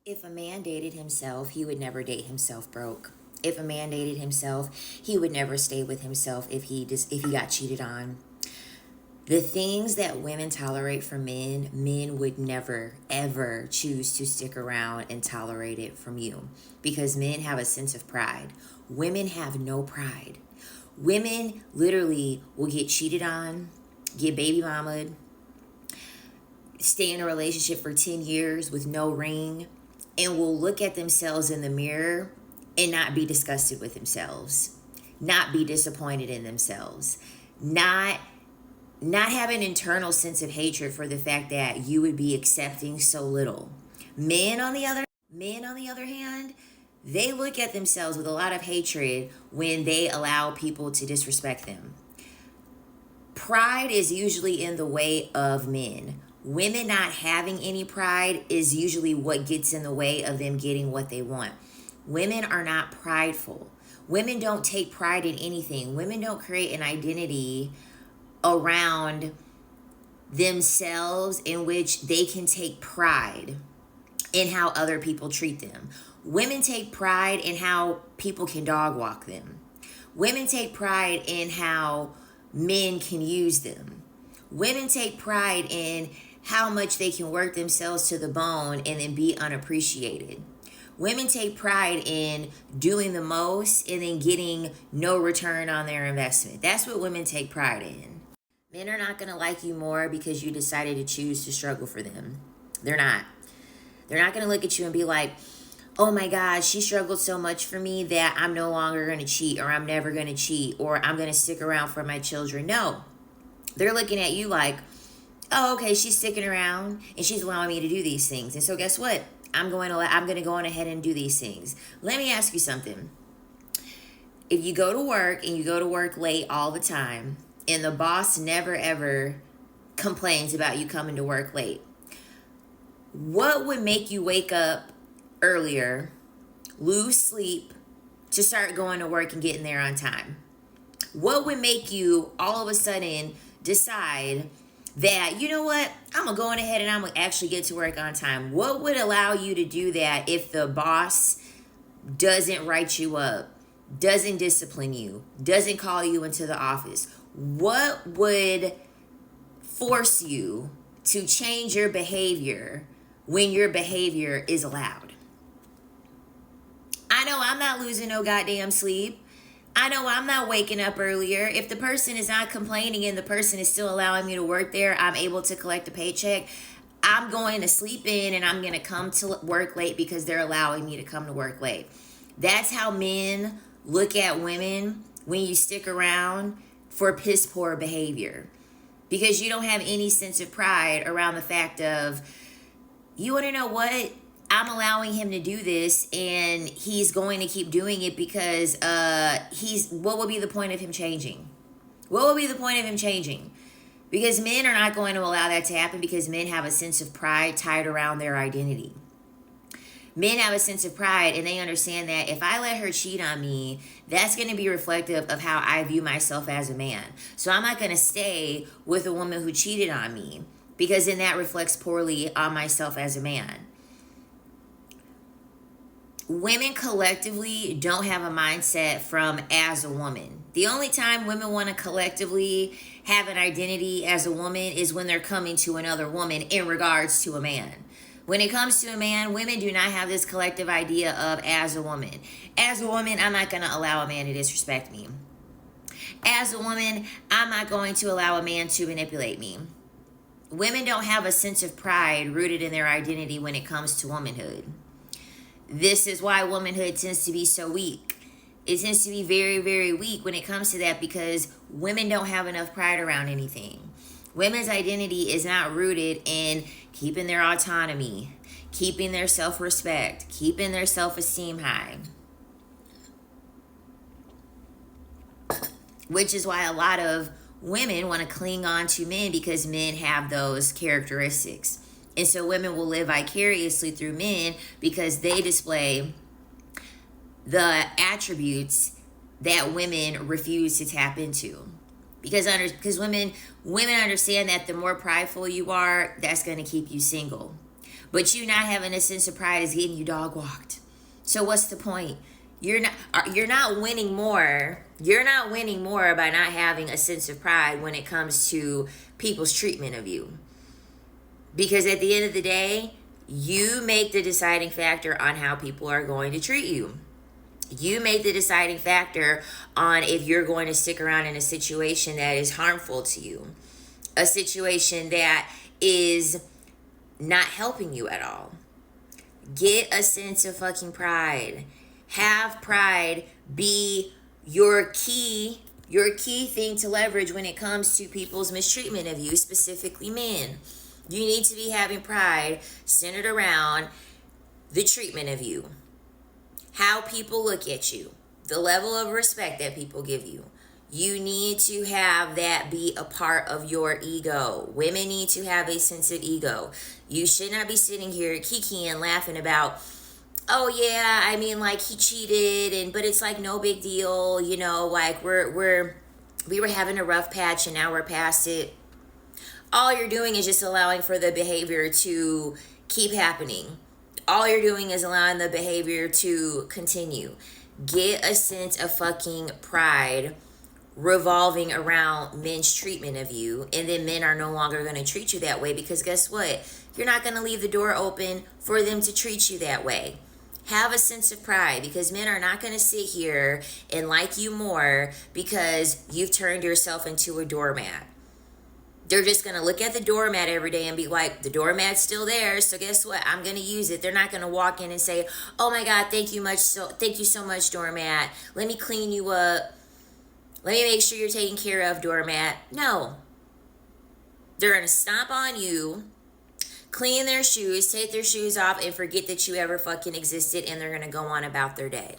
If a man dated himself, he would never date himself broke. If a man dated himself, he would never stay with himself if he got cheated on. The things that women tolerate from men, men would never ever choose to stick around and tolerate it from you because men have a sense of pride. Women have no pride. Women literally will get cheated on, get baby mamaed, stay in a relationship for 10 years with no ring, and will look at themselves in the mirror and not be disgusted with themselves, not be disappointed in themselves, not have an internal sense of hatred for the fact that you would be accepting so little. Men on the other hand, they look at themselves with a lot of hatred when they allow people to disrespect them. Pride is usually in the way of men. Women not having any pride is usually what gets in the way of them getting what they want. Women are not prideful. Women don't take pride in anything. Women don't create an identity around themselves in which they can take pride in how other people treat them. Women take pride in how people can dog walk them. Women take pride in how men can use them. Women take pride in how much they can work themselves to the bone and then be unappreciated. Women take pride in doing the most and then getting no return on their investment. That's what women take pride in. Men are not going to like you more because you decided to choose to struggle for them. They're not. They're not going to look at you and be like, oh my God, she struggled so much for me that I'm no longer going to cheat, or I'm never going to cheat, or I'm going to stick around for my children. No. They're looking at you like, oh, okay, she's sticking around and she's allowing me to do these things. And so guess what? I'm going to go on ahead and do these things. Let me ask you something. If you go to work and you go to work late all the time and the boss never ever complains about you coming to work late, what would make you wake up earlier, lose sleep to start going to work and getting there on time? What would make you all of a sudden decide that, you know what, I'm going to go on ahead and I'm going to actually get to work on time? What would allow you to do that if the boss doesn't write you up, doesn't discipline you, doesn't call you into the office? What would force you to change your behavior when your behavior is allowed? I know I'm not losing no goddamn sleep. I know I'm not waking up earlier. If the person is not complaining and the person is still allowing me to work there, I'm able to collect a paycheck, I'm going to sleep in and I'm going to come to work late because they're allowing me to come to work late. That's how men look at women when you stick around for piss poor behavior. Because you don't have any sense of pride around the fact of, you want to know what? I'm allowing him to do this and he's going to keep doing it because what would be the point of him changing? What would be the point of him changing? Because men are not going to allow that to happen because men have a sense of pride tied around their identity. Men have a sense of pride and they understand that if I let her cheat on me, that's going to be reflective of how I view myself as a man. So I'm not going to stay with a woman who cheated on me because then that reflects poorly on myself as a man. Women collectively don't have a mindset from as a woman. The only time women want to collectively have an identity as a woman is when they're coming to another woman in regards to a man. When it comes to a man, women do not have this collective idea of as a woman. As a woman, I'm not going to allow a man to disrespect me. As a woman, I'm not going to allow a man to manipulate me. Women don't have a sense of pride rooted in their identity when it comes to womanhood. This is why womanhood tends to be so weak. It tends to be very, very weak when it comes to that because women don't have enough pride around anything. Women's identity is not rooted in keeping their autonomy, keeping their self-respect, keeping their self-esteem high. Which is why a lot of women want to cling on to men because men have those characteristics. And so women will live vicariously through men because they display the attributes that women refuse to tap into. Because women understand that the more prideful you are, that's going to keep you single. But you not having a sense of pride is getting you dog walked. So what's the point? You're not winning more. You're not winning more by not having a sense of pride when it comes to people's treatment of you. Because at the end of the day, you make the deciding factor on how people are going to treat you. You make the deciding factor on if you're going to stick around in a situation that is harmful to you, a situation that is not helping you at all. Get a sense of fucking pride. Have pride be your key thing to leverage when it comes to people's mistreatment of you, specifically men. You need to be having pride centered around the treatment of you, how people look at you, the level of respect that people give you. You need to have that be a part of your ego. Women need to have a sense of ego. You should not be sitting here kikiing, laughing about, oh yeah, I mean, like, he cheated, but it's like no big deal, like we were having a rough patch and now we're past it. All you're doing is just allowing for the behavior to keep happening. All you're doing is allowing the behavior to continue. Get a sense of fucking pride revolving around men's treatment of you, and then men are no longer going to treat you that way, because guess what? You're not going to leave the door open for them to treat you that way. Have a sense of pride, because men are not going to sit here and like you more because you've turned yourself into a doormat. They're just going to look at the doormat every day and be like, the doormat's still there, so guess what? I'm going to use it. They're not going to walk in and say, oh my God, thank you so much, doormat. Let me clean you up. Let me make sure you're taken care of, doormat. No. They're going to stomp on you, clean their shoes, take their shoes off, and forget that you ever fucking existed, and they're going to go on about their day.